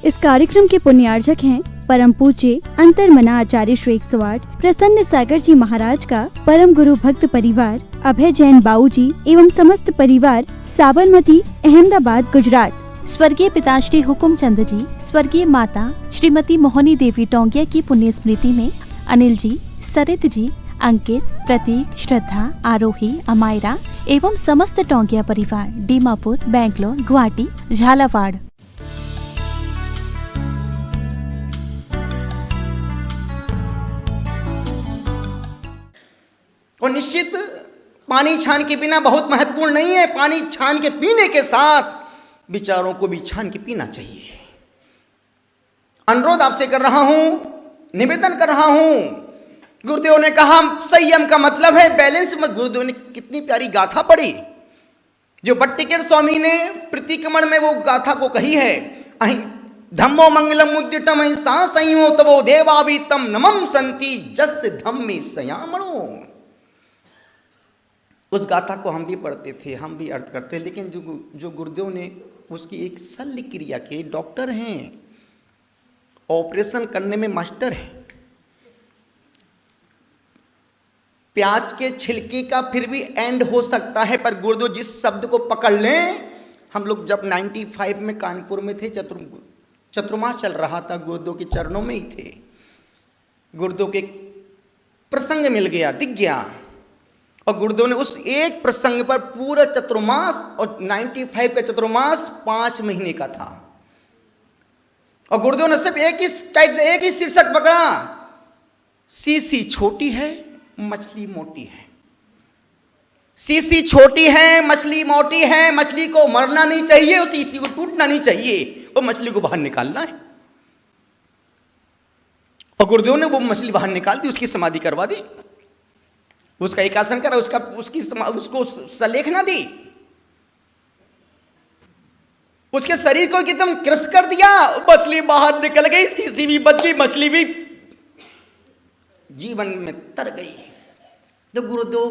इस कार्यक्रम के पुण्यार्जक हैं परम पूज्य अंतर्मना आचार्य श्री 108 प्रसन्न सागर जी महाराज का परम गुरु भक्त परिवार, अभय जैन बाऊ जी एवं समस्त परिवार, साबरमती, अहमदाबाद, गुजरात। स्वर्गीय पिताश्री हुकुमचंद जी, स्वर्गीय माता श्रीमती मोहनी देवी टोंगिया की पुण्य स्मृति में अनिल जी, सरित जी, अंकित, प्रतीक, श्रद्धा, आरोही, अमायरा एवं समस्त टोंगिया परिवार, दीमापुर, बैंगलोर, गुवाहाटी, झालावाड़। और निश्चित पानी छान के पीना बहुत महत्वपूर्ण नहीं है। पानी छान के पीने के साथ विचारों को भी छान के पीना चाहिए। अनुरोध आपसे कर रहा हूं, निवेदन कर रहा हूं। गुरुदेव ने कहा संयम का मतलब है बैलेंस में। गुरुदेव ने कितनी प्यारी गाथा पढ़ी, जो बट्टिकेर स्वामी ने प्रतिक्रमण में वो गाथा को कही है। धम्मो मंगलम उद्यतम अहिंसा संयमो तवो देवावीतम नमम संति जस्य धम्मे संयामणो। उस गाथा को हम भी पढ़ते थे, हम भी अर्थ करते, लेकिन जो गुरुदेव ने उसकी एक शल्य क्रिया के डॉक्टर हैं, ऑपरेशन करने में मास्टर हैं। प्याज के छिलके का फिर भी एंड हो सकता है, पर गुरुदेव जिस शब्द को पकड़ लें। हम लोग जब 95 में कानपुर में थे, चतुर्मास चल रहा था, गुरुदेव के चरणों में ही थे। गुरुदेव के प्रसंग मिल गया, दिख गया, और गुरुदेव ने उस एक प्रसंग पर पूरा चतुर्मास, और 95 का चतुर्मास 5 महीने का था, और गुरुदेव ने सिर्फ एक ही शीर्षक पकड़ा, सीसी छोटी है मछली मोटी है। सीसी छोटी है, मछली मोटी है। मछली को मरना नहीं चाहिए, उस सीसी को टूटना नहीं चाहिए, और मछली को बाहर निकालना है। और गुरुदेव ने वो मछली बाहर निकाल दी, उसकी समाधि करवा दी, उसका एक आसन करा, उसको सलेखना दी, उसके शरीर को एकदम क्रश कर दिया। मछली बाहर निकल गई, सीसी भी बच गई, मछली भी जीवन में तर गई। तो गुरुदेव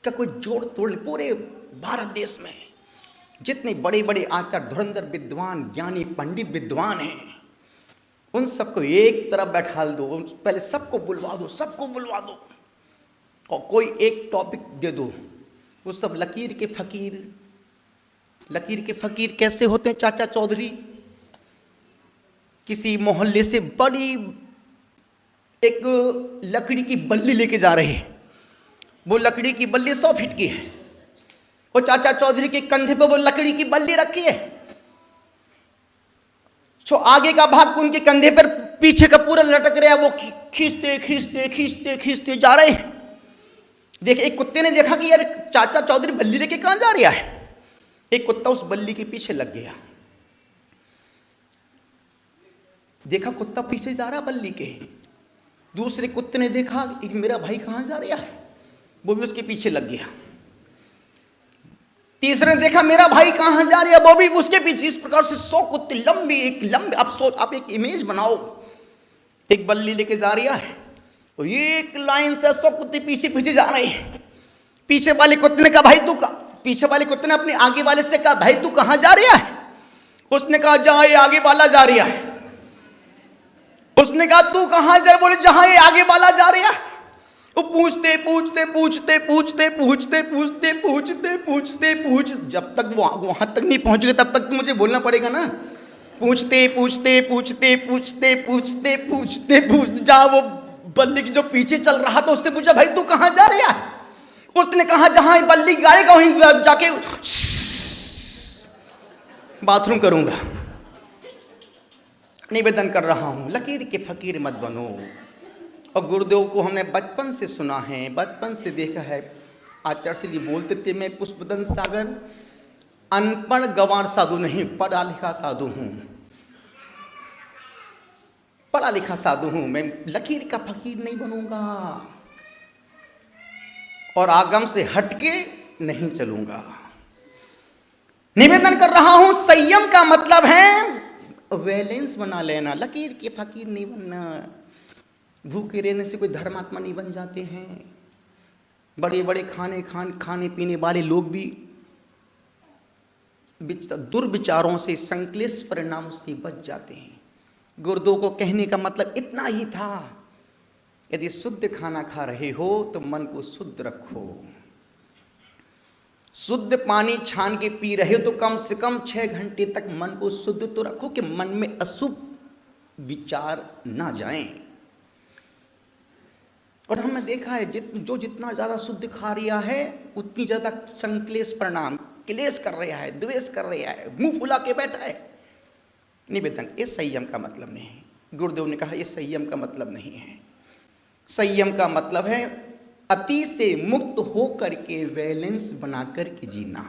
का कोई जोड़ तोड़, पूरे भारत देश में जितने बड़े बड़े आचार्य, धुरंधर विद्वान, ज्ञानी पंडित विद्वान हैं, उन सबको एक तरफ बैठा दो, पहले सबको बुलवा दो, सबको बुलवा दो, और कोई एक टॉपिक दे दो। वो सब लकीर के फकीर। लकीर के फकीर कैसे होते हैं? चाचा चौधरी किसी मोहल्ले से बड़ी एक लकड़ी की बल्ली लेके जा रहे हैं। वो लकड़ी की बल्ली 100 फीट की है, और चाचा चौधरी के कंधे पर वो लकड़ी की बल्ली रखी है। जो आगे का भाग उनके कंधे पर, पीछे का पूरा लटक रहा है, वो खींचते खींचते खींचते खींचते जा रहे हैं। देखिए, एक कुत्ते ने देखा कि यार चाचा चौधरी बल्ली लेके कहां जा रहा है। एक कुत्ता उस बल्ली के पीछे लग गया। देखा कुत्ता पीछे जा रहा बल्ली के। दूसरे कुत्ते ने देखा कि मेरा भाई कहां जा रहा है, वो भी उसके पीछे लग गया। तीसरे ने देखा मेरा भाई कहां जा रहा है, वो भी उसके पीछे। इस प्रकार से 100 कुत्ते लंबे आप एक इमेज बनाओ, एक बल्ली लेके जा रहा है, तो एक लाइन से 100 कुत्ते पीछे पीछे जा रहे हैं। पीछे वाले कुत्ते ने कहा भाई तू पीछे वाले कुत्ते ने अपने आगे वाले से कहा भाई तू कहां जा रहा है। उसने कहा जहां ये आगे वाला जा रहा है। उसने कहा तू कहां जा, बोले जहां ये आगे वाला जा रहा है। वो पूछते पूछते पूछते पूछते पूछते पूछते पूछते पूछते पूछ जब तक वो वहां तक नहीं पहुंच गए, तब तक तो मुझे बोलना पड़ेगा ना। पूछते पूछते पूछते पूछते पूछते पूछते पूछते जहां वो बल्ली की जो पीछे चल रहा था, उससे पूछा भाई तू कहां जा रहा है। उसने कहा जहां बल्ली जाएगा वहीं जाके बाथरूम करूंगा। निवेदन कर रहा हूं, लकीर के फकीर मत बनो। और गुरुदेव को हमने बचपन से सुना है, बचपन से देखा है। आचार्य श्री जी बोलते थे मैं पुष्पदन सागर अनपढ़ गंवार साधु नहीं, पढ़ा लिखा साधु हूं, पढ़ा लिखा साधु हूं। मैं लकीर का फकीर नहीं बनूंगा, और आगम से हटके नहीं चलूंगा। निवेदन कर रहा हूं, संयम का मतलब है बैलेंस बना लेना। लकीर के फकीर नहीं बनना। भूखे रहने से कोई धर्मात्मा नहीं बन जाते हैं। बड़े बड़े खाने पीने वाले लोग भी दुर्विचारों से, संक्लेश परिणाम से बच जाते हैं। गुरुदेव को कहने का मतलब इतना ही था, यदि शुद्ध खाना खा रहे हो तो मन को शुद्ध रखो। शुद्ध पानी छान के पी रहे हो तो कम से कम 6 घंटे तक मन को शुद्ध तो रखो कि मन में अशुभ विचार ना जाएं। और हमने देखा है जो जितना ज्यादा शुद्ध खा रहा है उतनी ज्यादा संक्लेश परिणाम, क्लेश कर रहा है, द्वेष कर रहा है, मुंह फुला के बैठा है। निवेदन, ये संयम का मतलब नहीं है। गुरुदेव ने कहा ये संयम का मतलब नहीं है। संयम का मतलब है अति से मुक्त होकर के बैलेंस बनाकर के जीना।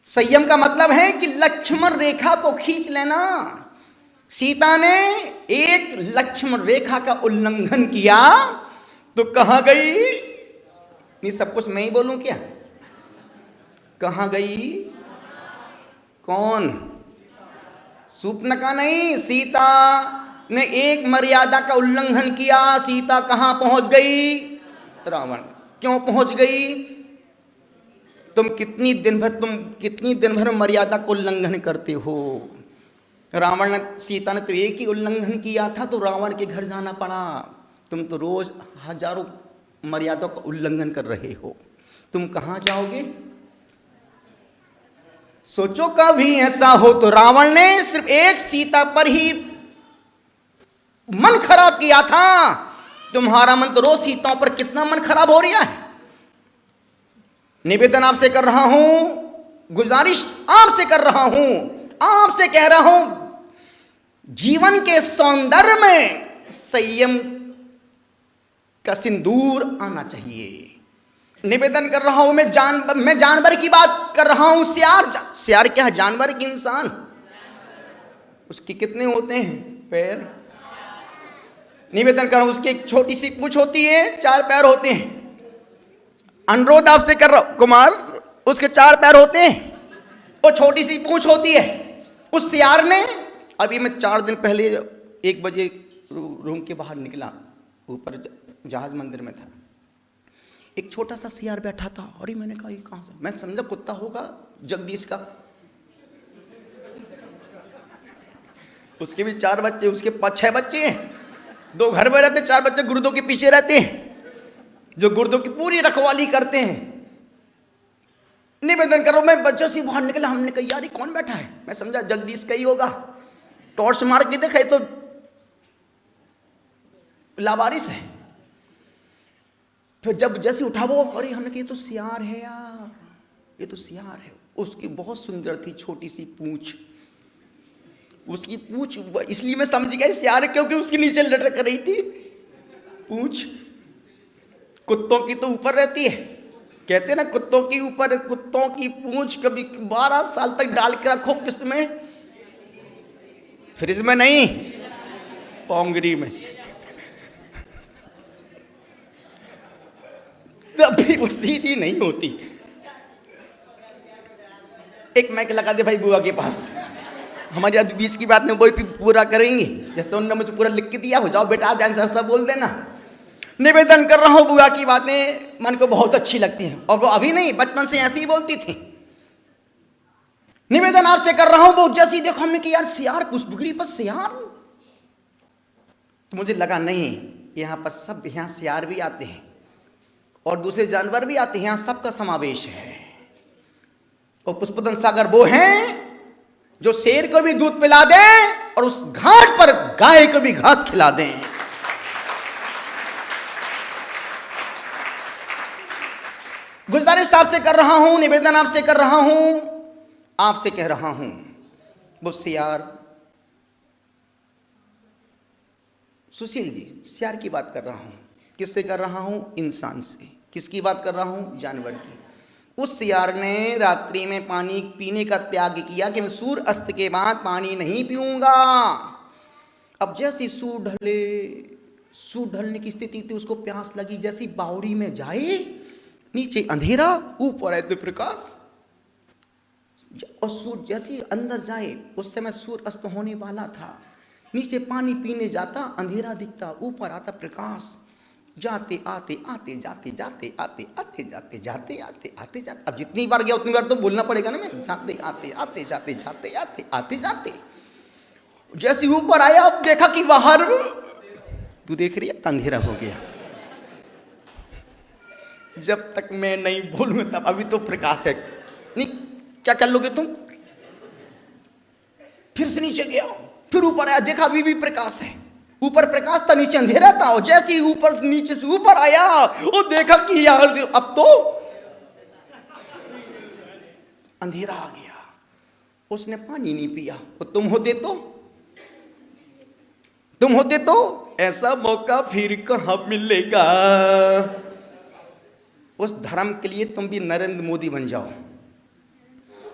संयम का मतलब है कि लक्ष्मण रेखा को खींच लेना। सीता ने एक लक्ष्मण रेखा का उल्लंघन किया तो कहां गई? ये सब कुछ मैं ही बोलूं क्या? कहां गई? कौन? शूर्पणखा नहीं, सीता ने एक मर्यादा का उल्लंघन किया। सीता कहां पहुंच गई? रावण। क्यों पहुंच गई? तुम कितनी दिन भर मर्यादा को उल्लंघन करते हो। रावण ने, सीता ने तो एक ही उल्लंघन किया था तो रावण के घर जाना पड़ा। तुम तो रोज हजारों मर्यादा का उल्लंघन कर रहे हो, तुम कहां जाओगे? सोचो कभी ऐसा हो तो रावण ने सिर्फ एक सीता पर ही मन खराब किया था। तुम्हारा मन तो रोज सीताओं पर कितना मन खराब हो रहा है। निवेदन आपसे कर रहा हूं, गुजारिश आपसे कर रहा हूं, आपसे कह रहा हूं, जीवन के सौंदर्य में संयम का सिंदूर आना चाहिए। निवेदन कर रहा हूं, मैं जानवर की बात कर रहा हूं। सियार क्या है? जानवर की इंसान। उसकी कितने होते हैं पैर? निवेदन कर रहा हूं, उसकी एक छोटी सी पूंछ होती है, 4 पैर होते हैं। अनुरोध आपसे कर रहा हूं कुमार, उसके 4 पैर होते हैं, वो छोटी सी पूंछ होती है। उस सियार ने, अभी मैं 4 दिन पहले 1 बजे रूम के बाहर निकला, ऊपर जहाज मंदिर में था, एक छोटा सा सियार बैठा था। और मैंने कहा ये कहां से? मैं समझा कुत्ता होगा जगदीश का। उसके भी 4 बच्चे, उसके 6 बच्चे हैं। 2 घर में रहते, 4 बच्चे गुरुदेव के पीछे रहते हैं, जो गुरुदेव की पूरी रखवाली करते हैं। निवेदन करो, मैं बच्चों से बाहर निकला, हमने कहा यार ये कौन बैठा है? मैं समझा जगदीश का ही होगा। टॉर्च मार के देखा तो लावारिस है। फिर जब जैसे उठा वो, अरे हमने कहा ये तो सियार है यार, ये तो सियार है। उसकी बहुत सुंदर थी छोटी सी पूंछ। उसकी पूंछ इसलिए मैं समझ गया सियार है, क्योंकि उसके नीचे लटक रही थी पूंछ। कुत्तों की तो ऊपर रहती है, कहते ना कुत्तों की ऊपर, कुत्तों की पूंछ कभी 12 साल तक डाल के रखो, किसमें? फ्रिज में नहीं, पोंगरी में। तभी वो सीधी नहीं होती। एक माइक लगा दे भाई बुआ के पास, हमारी आज बीच की बात नहीं, वही पूरा करेंगे। जैसे उन्होंने मुझे पूरा लिख के दिया, हो जाओ बेटा आज ऐसा बोल देना। निवेदन कर रहा हूं, बुआ की बातें मन को बहुत अच्छी लगती हैं, और वो अभी नहीं, बचपन से ऐसी ही बोलती थी। निवेदन आपसे कर रहा हूं, वो जैसी देखो हमने कि यार सियार, पुष्पगिरी पर सियार, तो मुझे लगा नहीं, यहां पर सब, यहां सियार भी आते हैं और दूसरे जानवर भी आते हैं, यहां सबका समावेश है। और पुष्पदन सागर वो हैं जो शेर को भी दूध पिला दें और उस घाट पर गाय को भी घास खिला दें। गुजारिश आपसे कर रहा हूं, निवेदन आपसे कर रहा हूं, आपसे कह रहा हूं, वो सियार, सुशील जी, सियार की बात कर रहा हूं। किससे कर रहा हूं? इंसान से। किसकी बात कर रहा हूं? जानवर की। उस सियार ने रात्रि में पानी पीने का त्याग किया कि मैं सूर्य अस्त के बाद पानी नहीं पीऊंगा। अब जैसी सूर्य ढलने की स्थिति थी, उसको प्यास लगी, जैसी बावड़ी में जाए, नीचे अंधेरा, ऊपर है तो प्रकाश। और सूर्य जैसी अंदर जाए, उस समय सूर्य अस्त होने वाला था। नीचे पानी पीने जाता, अंधेरा दिखता, ऊपर आता प्रकाश। जाते आते आते जाते जाते आते आते जाते जाते आते आते जाते। अब जितनी बार गया उतनी बार तो बोलना पड़ेगा ना, मैं जाते आते आते जाते जाते आते आते जाते। जैसे ऊपर आया, अब देखा कि बाहर, तू देख रही है, अंधेरा हो गया। जब तक मैं नहीं बोलूं तब, अभी तो प्रकाश है। नहीं, क्या कर लोगे तुम? फिर से नीचे गया, फिर ऊपर आया, देखा अभी भी प्रकाश है। ऊपर प्रकाश था, नीचे अंधेरा था। और जैसे ही ऊपर नीचे से ऊपर आया और देखा कि यार अब तो अंधेरा आ गया। उसने पानी नहीं पिया। और तुम होते तो ऐसा मौका फिर कहां मिलेगा। उस धर्म के लिए तुम भी नरेंद्र मोदी बन जाओ।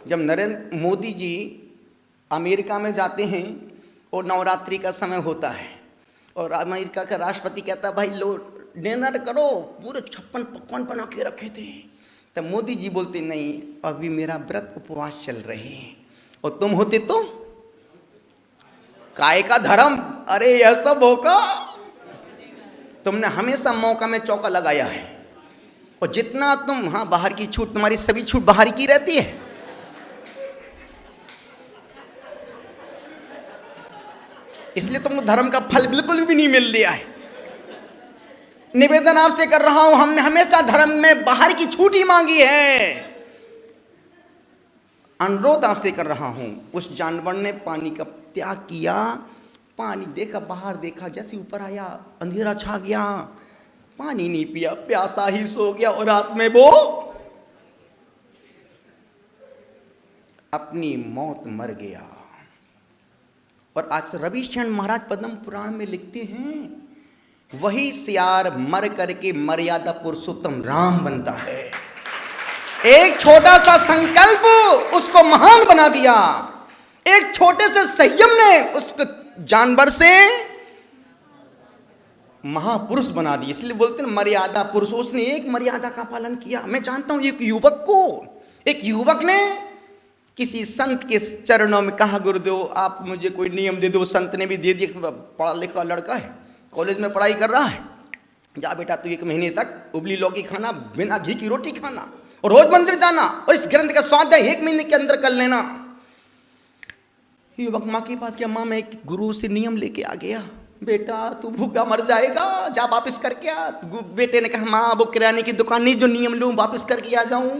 जब नरेंद्र मोदी जी अमेरिका में जाते हैं और नवरात्रि का समय होता है और अमेरिका का राष्ट्रपति कहता है भाई लो डिनर करो, पूरे 56 पकवान बना के रखे थे। तब मोदी जी बोलते नहीं, अभी मेरा व्रत उपवास चल रहे हैं। और तुम होते तो काय का धर्म। अरे ऐसा मौका, तुमने हमेशा मौका में चौका लगाया है। और जितना तुम, हाँ बाहर की छूट, तुम्हारी सभी छूट बाहर की रहती है। इसलिए तुमको धर्म का फल बिल्कुल भी नहीं मिल रहा है। निवेदन आपसे कर रहा हूं, हमने हमेशा धर्म में बाहर की छूट ही मांगी है। अनुरोध आपसे कर रहा हूं, उस जानवर ने पानी का त्याग किया। पानी देखा, बाहर देखा, जैसे ऊपर आया अंधेरा छा गया, पानी नहीं पिया, प्यासा ही सो गया। और रात में वो अपनी मौत मर गया। और आज रविशरण महाराज पद्म पुराण में लिखते हैं, वही सियार मर करके मर्यादा पुरुषोत्तम राम बनता है। एक छोटा सा संकल्प उसको महान बना दिया। एक छोटे से संयम ने उसको जानवर से महापुरुष बना दिया। इसलिए बोलते हैं मर्यादा पुरुष। उसने एक मर्यादा का पालन किया। मैं जानता हूं एक युवक ने किसी संत के चरणों में कहा, गुरुदेव आप मुझे कोई नियम दे दो। संत ने भी दे दिया। पढ़ा लिखा लड़का है, कॉलेज में पढ़ाई कर रहा है। जा बेटा तू 1 महीने तक उबली लौकी खाना, बिना घी की रोटी खाना, और रोज मंदिर जाना, और इस ग्रंथ का स्वाध्याय 1 महीने के अंदर कर लेना। युवक माँ के पास गया, माँ मैं एक गुरु से नियम लेके आ गया। बेटा तू भूखा मर जाएगा, जा वापिस करके आ। बेटे ने कहा, माँ वो किराने की दुकान नहीं जो नियम लूं वापिस करके आ जाऊं।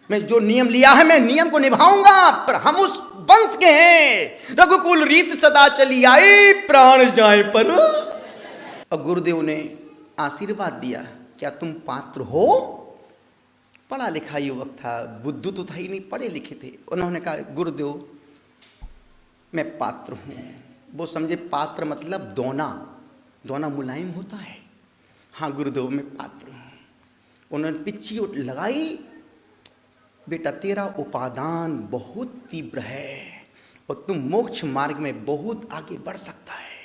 मैं जो नियम लिया है मैं नियम को निभाऊंगा। पर हम उस वंश के हैं, रघुकुल रीत सदा चली आई, प्राण जाए पर। और गुरुदेव ने आशीर्वाद दिया, क्या तुम पात्र हो? पढ़ा लिखा युवक था, बुद्धू तो था ही नहीं, पढ़े लिखे थे। उन्होंने कहा, गुरुदेव मैं पात्र हूं। वो समझे पात्र मतलब दोना मुलायम होता है। हाँ गुरुदेव मैं पात्र हूं। उन्होंने पिच्ची लगाई, बेटा तेरा उपादान बहुत तीव्र है और तुम मोक्ष मार्ग में बहुत आगे बढ़ सकता है।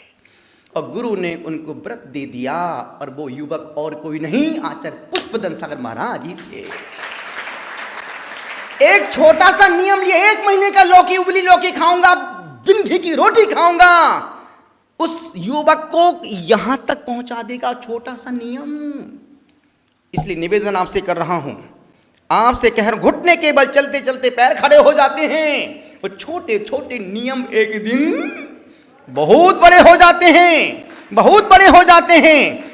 और गुरु ने उनको व्रत दे दिया। और वो युवक और कोई नहीं, आचार्य पुष्पदन सागर महाराज ही थे। एक छोटा सा नियम, ये 1 महीने का उबली लौकी खाऊंगा, बिन घी की रोटी खाऊंगा, उस युवक को यहां तक पहुंचा देगा। छोटा सा नियम। इसलिए निवेदन आपसे कर रहा हूं, आपसे कह रहा हूं, घुटने के बल चलते चलते पैर खड़े हो जाते हैं। वो छोटे छोटे नियम एक दिन बहुत बड़े हो जाते हैं, बहुत बड़े हो जाते हैं।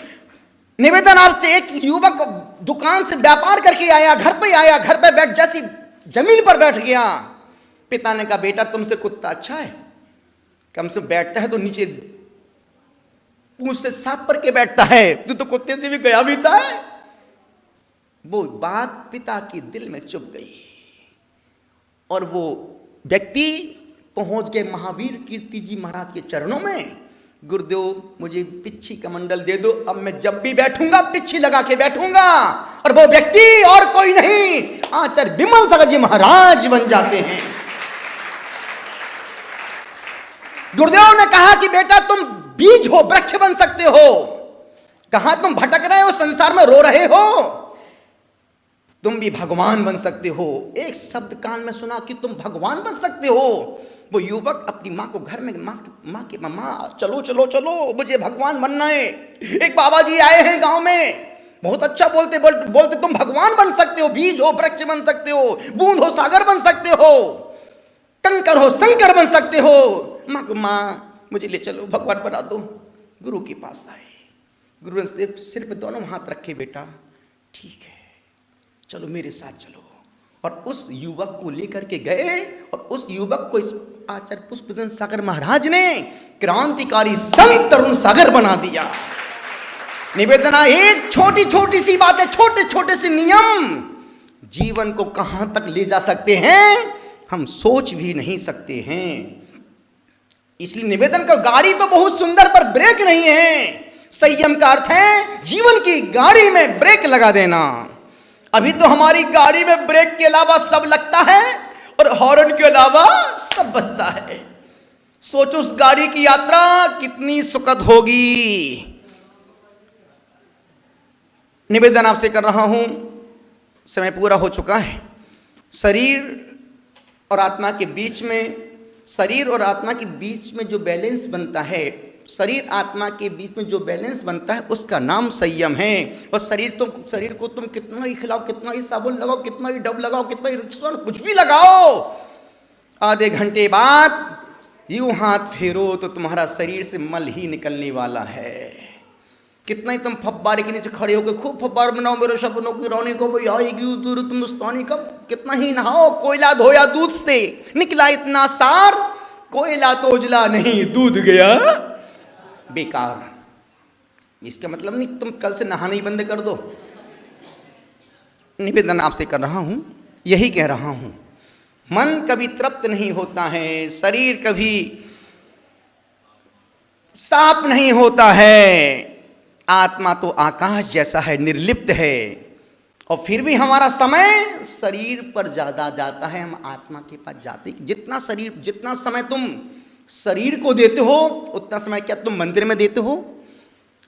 निवेदन आपसे, एक युवक दुकान से व्यापार करके आया, घर पे आया, घर पे बैठ, जैसी जमीन पर बैठ गया। पिता ने कहा, बेटा तुमसे कुत्ता अच्छा है, कम से बैठता है तो नीचे पूंछ से साफ करके बैठता है, तू तो कुत्ते से भी गया बीता है। वो बात पिता के दिल में चुभ गई और वो व्यक्ति पहुंच गए महावीर कीर्ति जी महाराज के चरणों में। गुरुदेव मुझे पिच्छी कमंडल दे दो, अब मैं जब भी बैठूंगा पिच्छी लगा के बैठूंगा। और वो व्यक्ति और कोई नहीं, आचार्य विमल सागर जी महाराज बन जाते हैं। गुरुदेव ने कहा कि बेटा तुम बीज हो, वृक्ष बन सकते हो। कहां तुम भटक रहे हो, संसार में रो रहे हो, तुम भी भगवान बन सकते हो। एक शब्द कान में सुना कि तुम भगवान बन सकते हो। वो युवक अपनी माँ को घर में माँ चलो चलो चलो, मुझे भगवान बनना है। एक बाबा जी आए हैं गांव में, बहुत अच्छा बोलते तुम भगवान बन सकते हो, बीज हो वृक्ष बन सकते हो, बूंद हो सागर बन सकते हो, कंकर हो शंकर बन सकते हो। माँ मुझे ले चलो, भगवान बना दो। गुरु के पास आए, गुरु ने सिर पे दोनों हाथ रखे, बेटा ठीक है चलो मेरे साथ चलो। और उस युवक को लेकर के गए और उस युवक को आचार्य पुष्पदन सागर महाराज ने क्रांतिकारी संत तरुण सागर बना दिया। निवेदना, एक छोटी छोटी सी बातें, छोटे छोटे से नियम जीवन को कहां तक ले जा सकते हैं हम सोच भी नहीं सकते हैं। इसलिए निवेदन कर, गाड़ी तो बहुत सुंदर पर ब्रेक नहीं है। संयम का अर्थ है जीवन की गाड़ी में ब्रेक लगा देना। अभी तो हमारी गाड़ी में ब्रेक के अलावा सब लगता है और हॉर्न के अलावा सब बजता है। सोचो उस गाड़ी की यात्रा कितनी सुखद होगी। निवेदन आपसे कर रहा हूं, समय पूरा हो चुका है। शरीर और आत्मा के बीच में, शरीर और आत्मा के बीच में जो बैलेंस बनता है, शरीर आत्मा के बीच में जो बैलेंस बनता है उसका नाम संयम है। और शरीर को तुम कितना ही खिलाओ, कितना ही साबुन लगाओ, कितना ही डब लगाओ, कितना ही रिक्शा कुछ भी लगाओ, आधे घंटे बाद यूं हाथ फेरो तो तुम्हारा शरीर से मल ही निकलने वाला है। कितना ही तुम फब्बारे के नीचे खड़े होकर खूब फब्बार बनाओ, मेरे सपनों की रानी को भाई आएगी दूर तुम मुस्तानी कब, कितना ही नहाओ, कोयला धोया दूध से निकला इतना सार, कोयला तो उजला नहीं दूध गया बेकार। इसका मतलब नहीं तुम कल से नहाना ही बंद कर दो। निवेदन आपसे कर रहा हूं, यही कह रहा हूं, मन कभी तृप्त नहीं होता है, शरीर कभी साफ नहीं होता है, आत्मा तो आकाश जैसा है, निर्लिप्त है। और फिर भी हमारा समय शरीर पर ज्यादा जाता है, हम आत्मा के पास जाते। जितना समय तुम शरीर को देते हो उतना समय क्या तुम मंदिर में देते हो?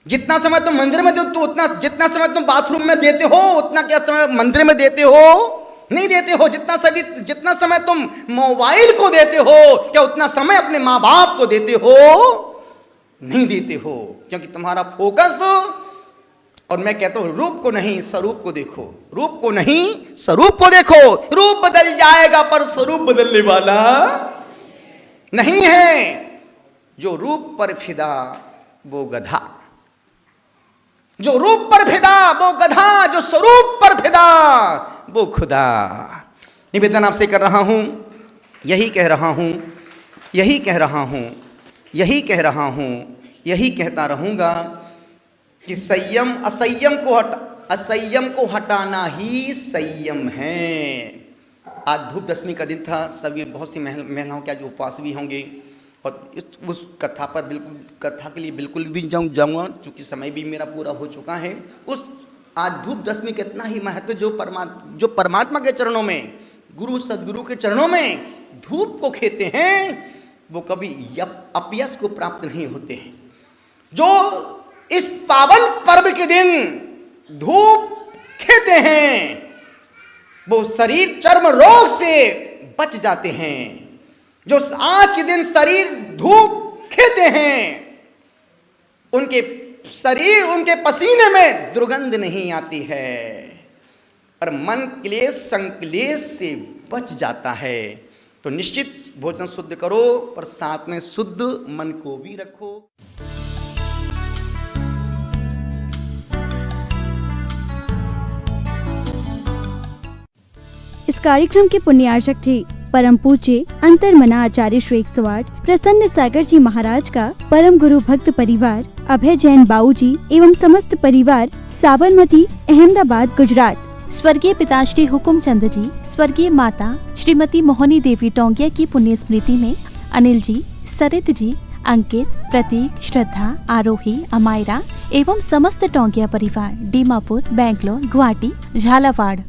जितना समय तुम मंदिर में देते हो उतना, जितना समय तुम बाथरूम में देते हो उतना क्या समय मंदिर में देते हो? नहीं देते हो। जितना समय तुम मोबाइल को देते हो क्या उतना समय अपने माँ बाप को देते हो? नहीं देते हो, क्योंकि तुम्हारा फोकस, और मैं कहता हूं रूप को नहीं स्वरूप को देखो, रूप को नहीं स्वरूप को देखो। रूप बदल जाएगा पर स्वरूप बदलने वाला नहीं है। जो रूप पर फिदा वो गधा, जो रूप पर फिदा वो गधा, जो स्वरूप पर फिदा वो खुदा। निवेदन आपसे कर रहा हूं, यही कह रहा हूं, यही कह रहा हूं, यही कह रहा हूं, यही कहता रहूंगा कि असंयम को हटाना ही संयम है। आज धूप दशमी का दिन था, सभी बहुत सी महिलाओं के आज उपवास भी होंगे और उस कथा पर बिल्कुल, कथा के लिए बिल्कुल भी जाऊंगा क्योंकि समय भी मेरा पूरा हो चुका है। उस आज धूप दशमी का इतना ही महत्व जो परमात्मा के चरणों में, गुरु सदगुरु के चरणों में धूप को खेते हैं वो कभी अपयश को प्राप्त नहीं होते हैं। जो इस पावन पर्व के दिन धूप खेते हैं वो शरीर चर्म रोग से बच जाते हैं। जो आज के दिन शरीर धूप खेते हैं उनके शरीर, उनके पसीने में दुर्गंध नहीं आती है और मन क्लेश संक्लेश से बच जाता है। तो निश्चित भोजन शुद्ध करो पर साथ में शुद्ध मन को भी रखो। इस कार्यक्रम के पुण्यार्चक थे परम पूज्य अंतर्मना आचार्य श्री 108 प्रसन्न सागर जी महाराज का परम गुरु भक्त परिवार, अभय जैन बाबूजी एवं समस्त परिवार, साबरमती, अहमदाबाद, गुजरात। स्वर्गीय पिताश्री हुकुमचंद जी, स्वर्गीय माता श्रीमती मोहनी देवी टोंगिया की पुण्य स्मृति में अनिल जी, सरित जी, अंकित, प्रतीक, श्रद्धा, आरोही, अमायरा एवं समस्त टोंगिया परिवार, दीमापुर, बैंगलोर, गुवाहाटी, झालावाड़।